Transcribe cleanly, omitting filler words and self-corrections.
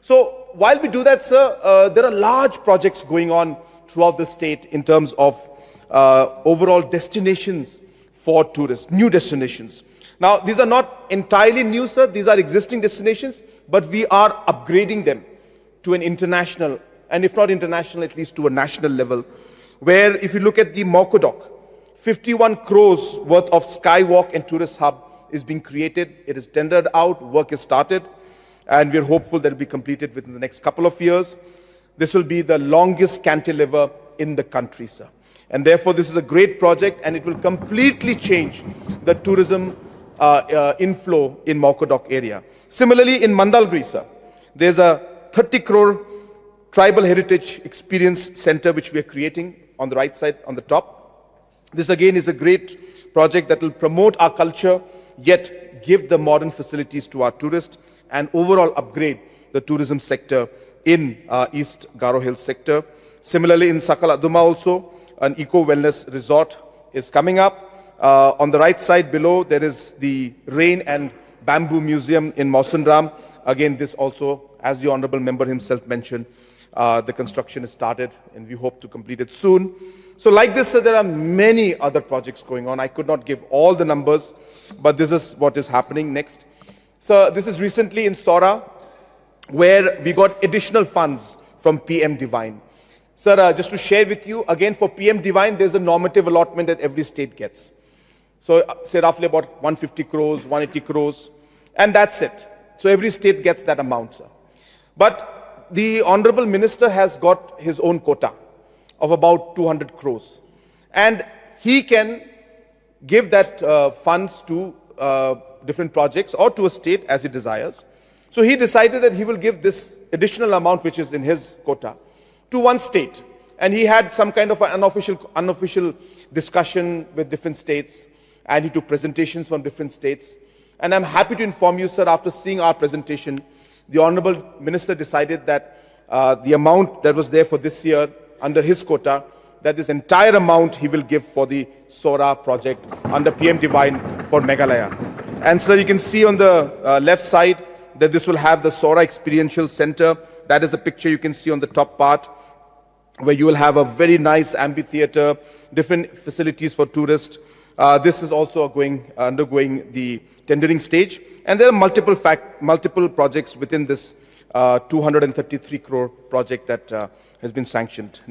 So while we do that, sir, there are large projects going on throughout the state in terms of overall destinations for tourists, new destinations. Now, these are not entirely new, sir. These are existing destinations, but we are upgrading them to an international, and if not international, at least to a national level, where if you look at the Mawkdok, 51 crores worth of skywalk and tourist hub is being created. It is tendered out, work is started, and we're hopeful that it will be completed within the next couple of years. This will be the longest cantilever in the country, sir. And therefore, this is a great project, and it will completely change the tourism inflow in Mawkdok area. Similarly, in Mandalgiri, sir, there's a 30 crore tribal heritage experience center which we are creating on the right side, on the top. This again is a great project that will promote our culture, yet give the modern facilities to our tourists and overall upgrade the tourism sector in East Garo Hills sector. Similarly, in Sakal Aduma also, an eco-wellness resort is coming up. On the right side below, there is the Rain and Bamboo Museum in Mawsynram. Again, this also, as the Honorable Member himself mentioned, the construction is started and we hope to complete it soon. So like this, there are many other projects going on. I could not give all the numbers, but this is what is happening next. So this is recently in Sohra, where we got additional funds from PM Divine. Sir, just to share with you, again for PM Divine, there's a normative allotment that every state gets. So say roughly about 150 crores, 180 crores, and that's it. So every state gets that amount, sir. But the Honorable Minister has got his own quota of about 200 crores. And he can give that funds to different projects or to a state as he desires. So he decided that he will give this additional amount which is in his quota to one state. And he had some kind of an unofficial discussion with different states, and he took presentations from different states. And I'm happy to inform you, sir, after seeing our presentation, the Honorable Minister decided that the amount that was there for this year under his quota, that this entire amount he will give for the Sohra project under PM Divine for Meghalaya. And sir, you can see on the left side that this will have the Sohra Experiential Center. That is a picture you can see on the top part, where you will have a very nice amphitheater, different facilities for tourists. This is also undergoing the tendering stage. And there are multiple projects within this 233 crore project that has been sanctioned.